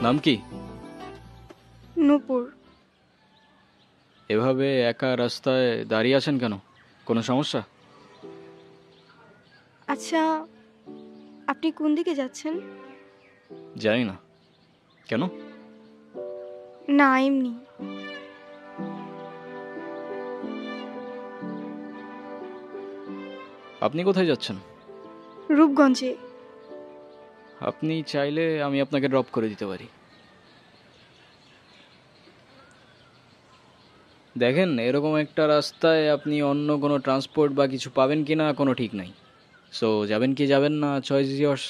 নাম কি? নূপুর। এভাবে একা রাস্তায় দাঁড়িয়ে আছেন কেন? কোনো সমস্যা? আচ্ছা, আপনি কোন দিকে যাচ্ছেন? জানি না। কেন? না, এমনি। আপনি কোথায় যাচ্ছেন? রূপগঞ্জে। আপনি চাইলে আমি আপনাকে ড্রপ করে দিতে পারি। দেখেন, এরকম একটা রাস্তায় আপনি অন্য কোনো ট্রান্সপোর্ট বা কিছু পাবেন কি না কোনো ঠিক নাই। সো যাবেন কি যাবেন না, চয়েস ইজ ইয়ার্স।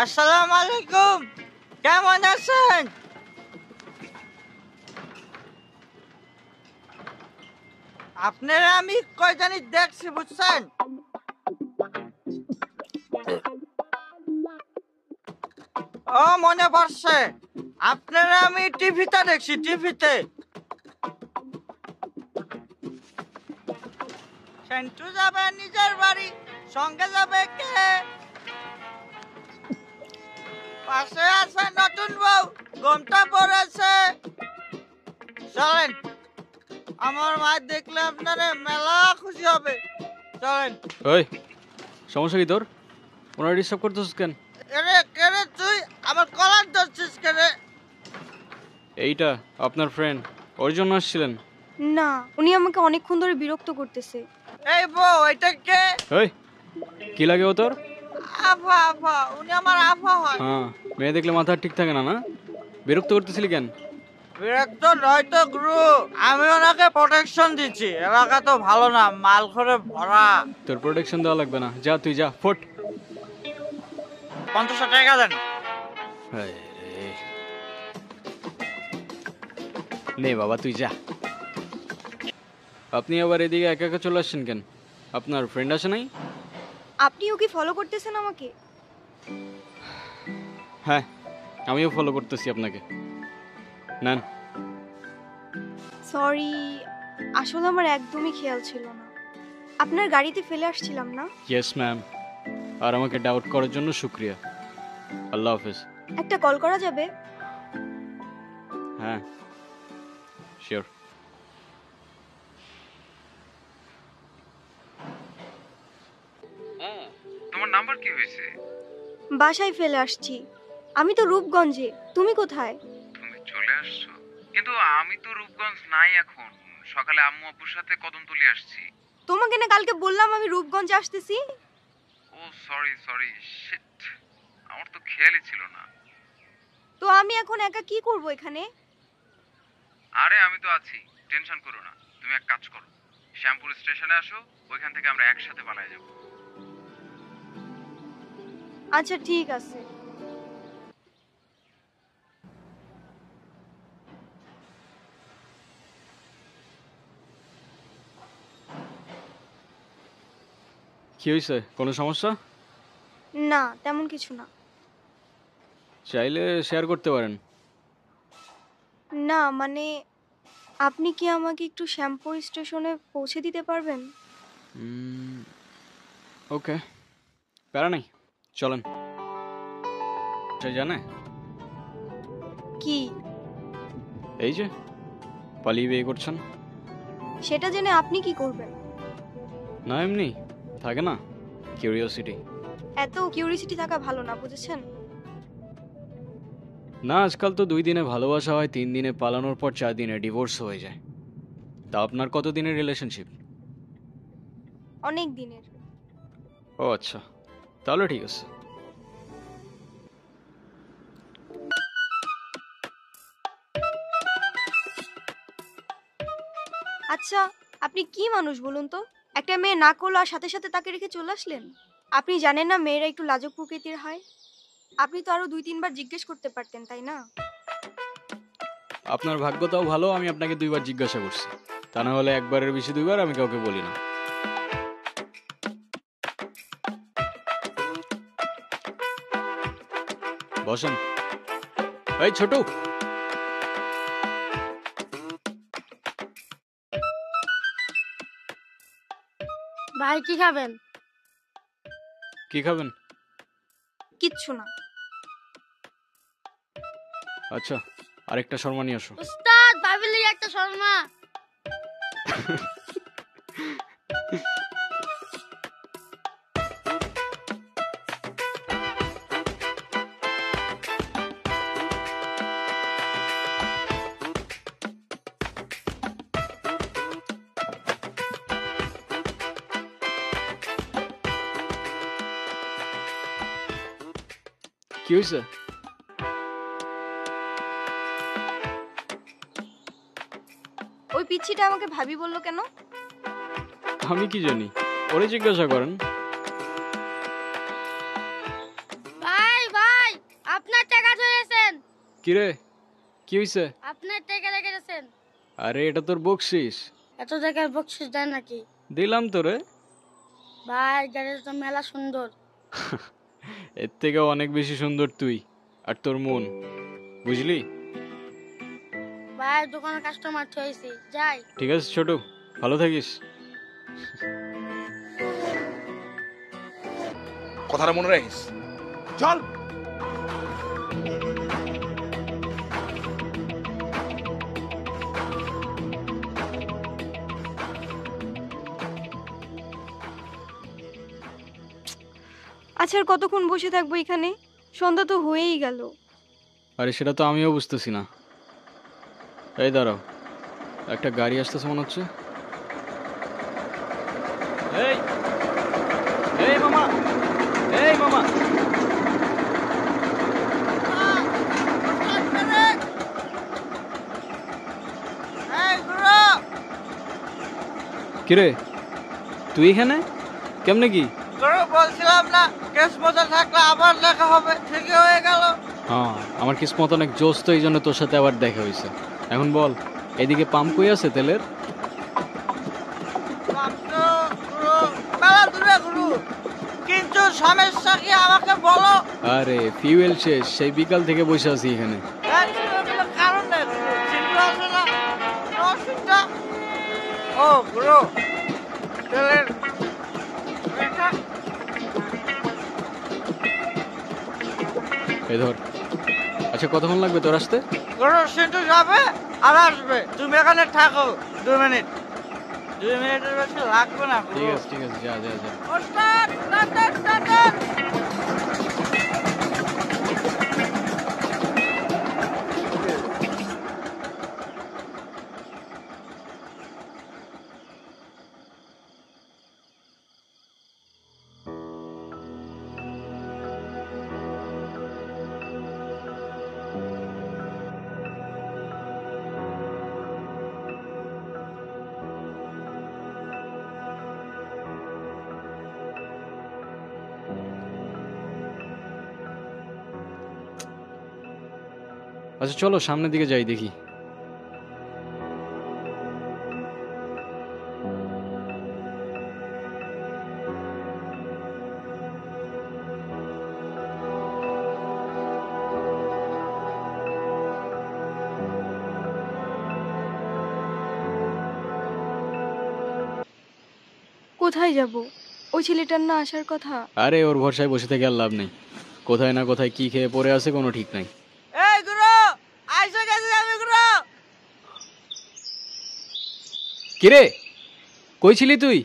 আসসালামু আলাইকুম, কেমন আছেন? আপনারা আমি কয় জানি দেখছি, বুঝছেন? ও মনে পড়ছে, আপনারা আমি টিভিতে দেখছি, টিভিতে। সেন্টু যাবে নিজের বাড়ি, সঙ্গে যাবে কে? পাশে আছে নতুন বউ, ঘুমটা পড়েছে। চলেন, আমার মা দেখলে আপনারা মেলা খুশি হবে। চলেন। ওই, সমস্যা কি তোর? ওনারা ডিস্টার্ব করতেছিস কেন? এরে কেরে তুই আমার কলার ধরছিস কেরে? এইটা আপনার ফ্রেন্ড, ওর জন্য আসছিলেন? না, উনি আমাকে অনেকক্ষণ ধরে বিরক্ত করতেছে। এই বউ, এটা কে? ওই, কি লাগে ও তোর? আফা, আফা, উনি আমার আফা হয়। হ্যাঁ, মেয়ে দেখলে মাথা ঠিক থাকে না, না? বিরক্ত করতেছিলি কেন? বিরক্ত নয় তো গুরু, আমি ওনাকে প্রোটেকশন দিচ্ছি। এলাকা তো ভালো না, মাল করে ভরা। তোর প্রোটেকশন দেওয়া লাগবে না, যা তুই যা, ফোট। 50 টাকা দেন। নে বাবা, তুই যা। আপনি আবার এদিকে একা একা চলে আসছেন কেন? আপনার ফ্রেন্ড আছে নাই? আপনিও কি ফলো করতেছেন আমাকে? হ্যাঁ, আমিও ফলো করতেছি আপনাকে। নেন। সরি, আসলে আমার একদমই খেয়াল ছিল না। আপনার গাড়িতে ফেলে আসছিলাম না? Yes ma'am. আর আমাকে ডাউট করার জন্য শুক্রিয়া। আল্লাহ হাফেজ। একটা কল করা যাবে? হ্যাঁ, শিওর। তোমার নাম্বার কি হয়েছে? বাসায় ফেলে আসছি। আমি তো রূপগঞ্জে, তুমি কোথায়? তুমি চলে আসছো? কিন্তু আমি তো রূপগঞ্জ নাই এখন। সকালে আম্মু আব্বুর সাথে কদমতলি আসছি। তোমাকে না কালকে বললাম আমি রূপগঞ্জে আসতেছি। ও সরি সরি, শিট, আমার তো খেয়ালই ছিল না। তো আমি এখন একা কি করব এখানে? আরে আমি তো আছি, টেনশন করো না। তুমি এক কাজ করো, শ্যামপুর স্টেশনে আসো, ওইখান থেকে আমরা একসাথে পালাই যাব। আচ্ছা ঠিক আছে। কি হয়েছে, কোনো সমস্যা? না, তেমন কিছু না। চাইলে শেয়ার করতে পারেন। না মানে, আপনি কি আমাকে একটু শ্যামপুর স্টেশনে পৌঁছে দিতে পারবেন? ওকে, প্যারা নাই, চলেন। সে জানে? কি? এই যে পালিয়ে বিয়ে করছেন। সেটা জেনে আপনি কি করবেন? না এমনি থাকে না, কিউরিওসিটি। এত কিউরিসিটি থাকা ভালো না, বুঝেছেন? না, আজকাল তো 2 দিনে ভালোবাসা হয়, 3 দিনে পালানোর পর 4 দিনে ডিভোর্স হয়ে যায়। তা আপনার কত দিনের রিলেশনশিপ? অনেক দিনের। ও আচ্ছা, তাহলে ঠিক আছে। আচ্ছা, আপনি কি মানুষ বলুন তো? একটা মেয়ে না করলো আর সাথে সাথে তাকে রেখে চলে আসলেন? আপনি জানেন না মেয়েরা একটু লাজুক প্রকৃতির হয়? আপনি তো আরো 2-3 বার জিজ্ঞেস করতে পারতেন, তাই না? আপনার ভাগ্যটাও ভালো, আমি আপনাকে 2 বার জিজ্ঞাসা করছি। তা না হলে একবারের বেশি 2 বার আমি কাউকে বলি না। বসেন। এই ছোট, ভাই কি খাবেন? কি খাবেন? কিচ্ছু না। আচ্ছা, আরেকটা শর্মা নিয়ে আসো। উস্তাদ ভাবিলি একটা শর্মা। কি হয়েছে? ওই পিচ্ছিটা আমাকে ভাবি বললো কেন? আমি কি জানি, ওরে জিজ্ঞাসা করেন। ভাই ভাই আপনার টাকা ধরেছেন। কিরে, কি হয়েছে? আপনার টাকা রেখে গেছেন। আরে এটা তোর বকশিস। এত টাকার বকশিস দেন নাকি? দিলাম তোরে। ভাই গাড়িটা তো মেলা সুন্দর। এর থেকে অনেক বেশি সুন্দর তুই আর তোর মন, বুঝলি? ভাই দোকানে কাস্টমার হয়েছি, যাই। ঠিক আছে ছোট, ভালো থাকিস। কথাটা মনে রাখিস। চল। আচ্ছা আর কতক্ষণ বসে থাকবো এখানে? সন্ধ্যা তো হয়েই গেল। আরে সেটা তো আমিও বুঝতেছি না। এই দাঁড়াও, একটা গাড়ি আসতেছে মনে হচ্ছে। এই এই মামা, এই মামা, এই গুরু, কিরে তুই এখানে কেমনে কি? গুরু বলছিলাম না কেস মজা থাকলে আবার দেখা হবে, ঠিকই হয়ে গেল। হ্যাঁ, আমার কিসমত অনেক জোস, তো এই জন্য তোর সাথে আবার দেখা হয়েছে। এখন বল, এদিকে পাম্প কই আছে তেলের? মেলা দূরে গুরু, কিন্তু সমস্যা কি আমাকে বলো। আরে ফিউয়েল শেষ, সেই বিকাল থেকে বসে আছি এখানে। কারণ নেই গুরু, চিন্তা আছে না অসুবিধা। ও গুরু, তেলের রেখা। এই ধর। আচ্ছা কতক্ষণ লাগবে তোর আসতে? গুরু সিন্টু যাবে আর আসবে, তুমি এখানে থাকো 2 মিনিট। 2 মিনিটের বেশি লাগবে না গুরু। ঠিক আছে ঠিক আছে, যা যা যা। ওস্তাদ, টাটা, টাটা। আচ্ছা চলো সামনের দিকে যাই দেখি। কোথায় যাব? ওই ছেলেটার না আসার কথা। আরে ওর ভরসায় বসে থেকে আর লাভ নেই, কোথায় না কোথায় কি খেয়ে পড়ে আছে কোনো ঠিক নাই। এই গুরু, আইসা গেছি আমি গুরু। কিরে কই ছিলি তুই?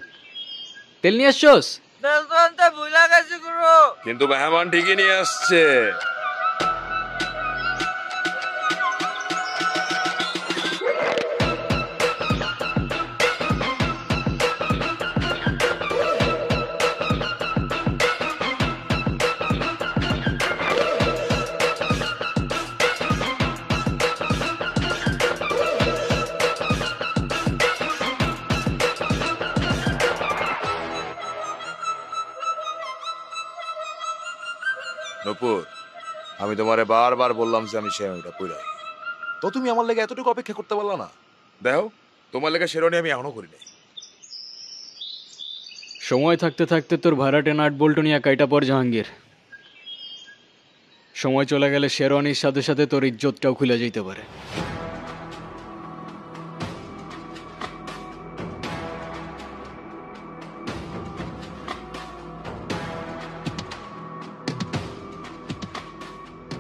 তেল নিয়ে আসছস? তেল তো আনতে ভুলে গেছি গুরু। কিন্তু মেহমান ঠিকই নিয়ে আসছে। নূপুর, আমি তোমারে বারবার বললাম যে আমি শেরওয়ানিটা পইরাই, তো তুমি আমার লেগে এতটুকু অপেক্ষা করতে পারলা না? দেখো, তোমার লেগে শেরওয়ানি আমি এখনো করি নাই। সময় থাকতে থাকতে তোর ভাড়াটে নাট বল্টু নিয়ে কাইটা পর জাহাঙ্গীর। সময় চলে গেলে শেরওয়ানির সাথে সাথে তোর ইজ্জতটাও খুলে যেতে পারে।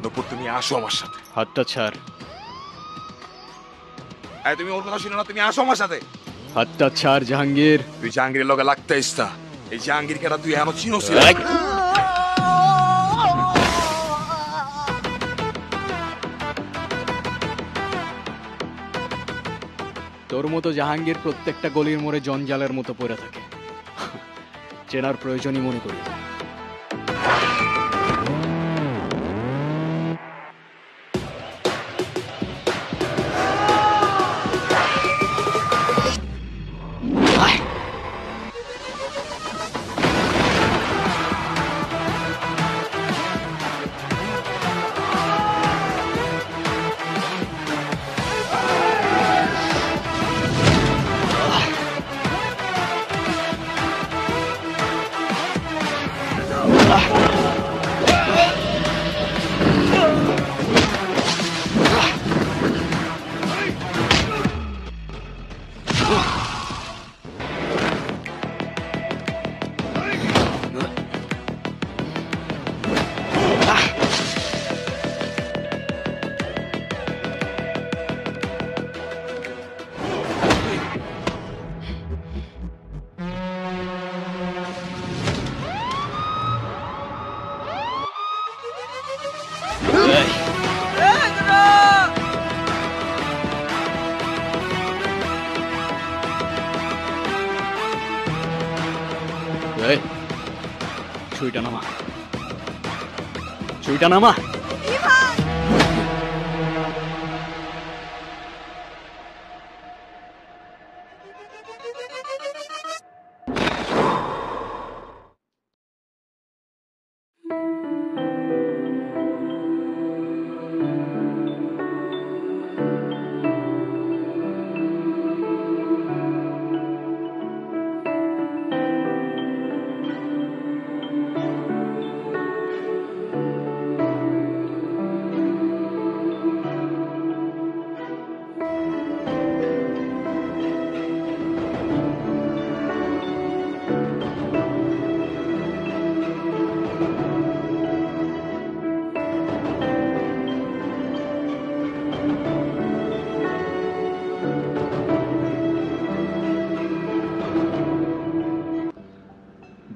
নূপুর, তুমি আসো আমার সাথে। হাতটা ছাড়, এই, তুমি ওর কথা শুনো না, তুমি আসো আমার সাথে। হাতটা ছাড় জাহাঙ্গীর। তুই জাহাঙ্গীরের লগে লাগতে ইস্তা। এই জাহাঙ্গীর কেটা তুই এখনো চিনোস? এই, তোর মতো জাহাঙ্গীর প্রত্যেকটা গলির মোড়ে জঞ্জালের মতো পড়ে থাকে, চেনার প্রয়োজনই মনে করি না। এই, ছুরিটা নামা, ছুরিটা নামা।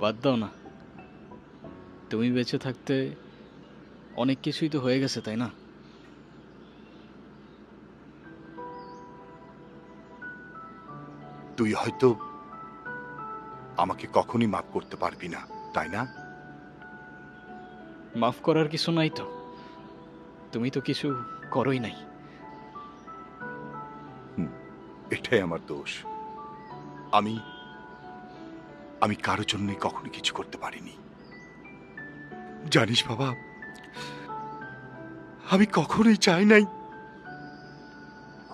বাদ দাও না, তুমি বেঁচে থাকতে অনেক কিছুই তো হয়ে গেছে, তাই না? তুই হয়তো আমাকে কখনই মাফ করতে পারবি না, তাই না? মাফ করার কিছু নাই তো, তুমি তো কিছু করোই নাই। এটাই আমার দোষ। আমি আমি কারোর জন্যই কখনো কিছু করতে পারিনি। জানিস বাবা, আমি কখনোই চাই নাই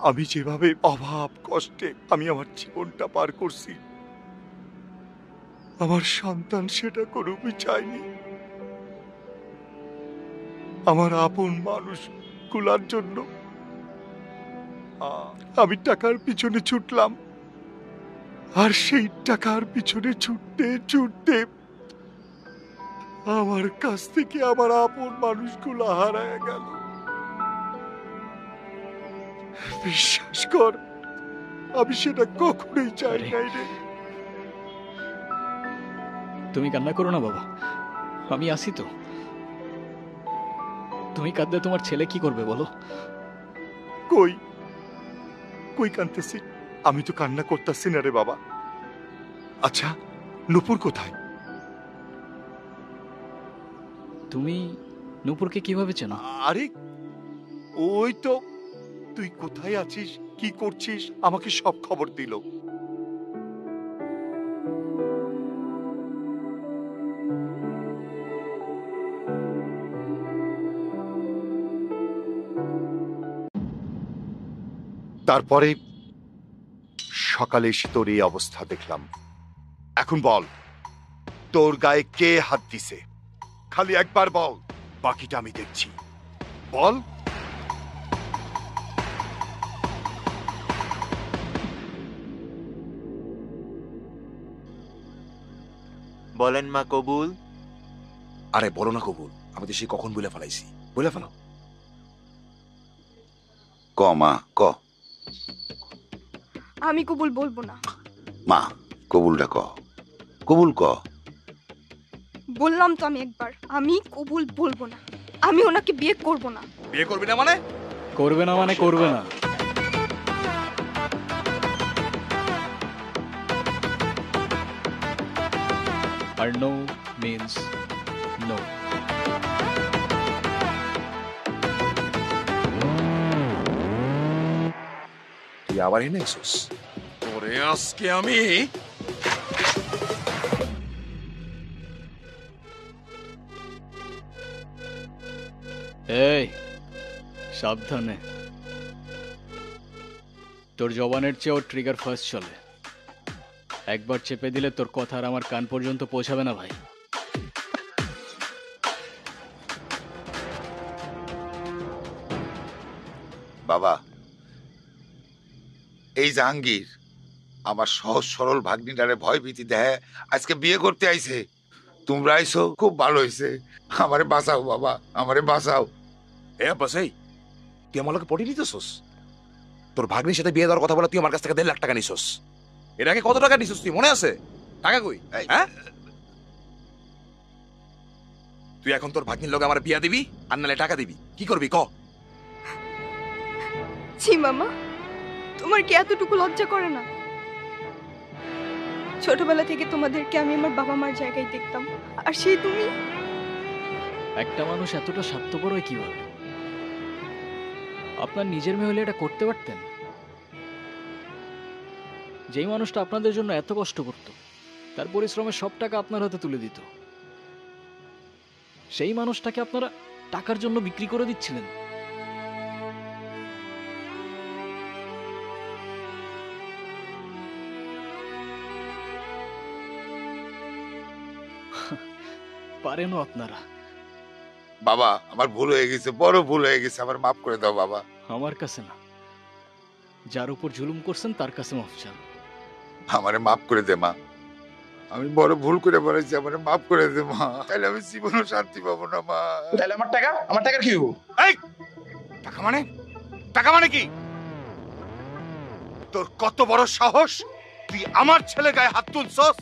আমি যেভাবে অভাব কষ্টে আমি আমার জীবনটা পার করছি, আমার সন্তান সেটা কোনোই চায়নি। আমার আপন মানুষ গুলার জন্য আমি টাকার পিছনে ছুটলাম, আর সেই টাকার পিছনে ছুটতে ছুটতে আমার কাছ থেকে আমার আপন মানুষগুলো হারায় গেল। বিশ্বাস কর, আমি সেটা কখনোই চাই নাই রে। তুমি কান্না করো না বাবা, আমি আছি তো। তুমি কাঁদলে তোমার ছেলে কি করবে বলো? কই কই কাঁদতেছি? আমি তো কান্না করতেছি না রে বাবা। আচ্ছা, নূপুর কোথায়? তুমি নূপুরকে কিভাবে চেনো? আরে ওই তো, তুই কোথায় আছিস, কি করছিস, আমাকে সব খবর দিল। তারপরে সকালে এসে তোর এই অবস্থা দেখলাম। এখন বল, তোর গায়ে কে হাত দিছে? খালি একবার বল, বাকিটা আমি দেখছি। বল। বলেন মা কবুল। আরে বলো না কবুল, আমি তো সেই কখন বলে ফেলাইছি। বলে ফেলো। ক মা ক। আমি কবুল বলবো না। মা কবুলটা ক, কবুল ক। বললাম তো আমি একবার, আমি কবুল বলবো না। আমি ওনাকে বিয়ে করব না। বিয়ে করবি না মানে? করবে না মানে করবে না। আর নো মিন্স নো। তুই আবার এনে এসোস? তোরে আজকে আমি এই সাবধানে, তোর জবানের চেয়েও ট্রিগার ফার্স্ট চলে। একবার চেপে দিলে তোর কথা আর আমার কান পর্যন্ত পৌঁছাবে না ভাই। বাবা, এই জাহাঙ্গীর আমার সহজ সরল ভাগ্নিটারে ভয় ভীতি দেয়, আজকে বিয়ে করতে আইছে। তোমরা আইছো খুব ভালো হয়েছে। আমারে বাঁচাও বাবা, আমারে বাঁচাও। এ বাসাই, তুই আমার লোকে পড়ে নিতেছোস? তোর ভাগ্নির সাথে বিয়ে দেওয়ার কথা বলে তুই আমার কাছ থেকে 1.5 লাখ টাকা নিছোস। এর আগে কত টাকা নিছোস তুই মনে আছে? টাকা কই? হ্যাঁ, তুই এখন তোর ভাগ্নির লোকে আমার বিয়া দিবি আর নালে টাকা দিবি, কি করবি ক? ছি মামা, তোমার কি এতটুকু লজ্জা করে না? ছোটবেলা থেকে তোমাদেরকে আমি আমার বাবা মার জায়গায় দেখতাম, আর সেই তুমি। একটা মানুষ এতটা স্বার্থপর হয় কিভাবে? আপনার নিজের মেয়ে হলে এটা করতে পারতেন? যেই মানুষটা আপনাদের জন্য এত কষ্ট করত, তার পরিশ্রমের সব টাকা আপনার হাতে তুলে দিত, সেই মানুষটাকে আপনারা টাকার জন্য বিক্রি করে দিচ্ছিলেন। পারেনও আপনারা। বাবা আমার ভুল হয়ে গেছে, বড় ভুল হয়ে গেছে, আমার মাফ করে দাও বাবা। আমার কাছে না, যার উপর জুলুম করছেন তার কাছে মাফ চান। আমারে মাফ করে দে মা, আমি বড় ভুল করে বলেছি, আমারে মাফ করে দে মা, তাহলে আমি জীবনও শান্তি পাবো না মা। তাহলে আমার টাকা, আমার টাকার কি হবো? এই টাকা মানে, টাকা মানে কি? তোর কত বড় সাহস, তুই আমার ছেলে গায়ে হাত তুলছস?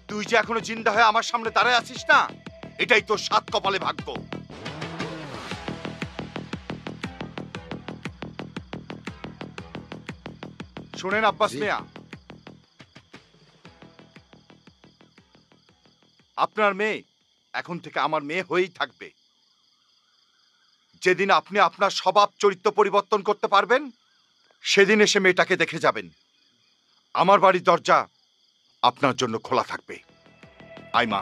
তুই যে এখনো জিন্দা হয়ে আমার সামনে দাঁড়ায় আছিস না, এটাই তোর সাত কপালে ভাগ্য। শুনেন আব্বাস মিয়া, আপনার মেয়ে এখন থেকে আমার মেয়ে হয়েই থাকবে। যেদিন আপনি আপনার স্বভাব চরিত্র পরিবর্তন করতে পারবেন, সেদিন এসে মেয়েটাকে দেখে যাবেন। আমার বাড়ির দরজা আপনার জন্য খোলা থাকবে। আয় মা।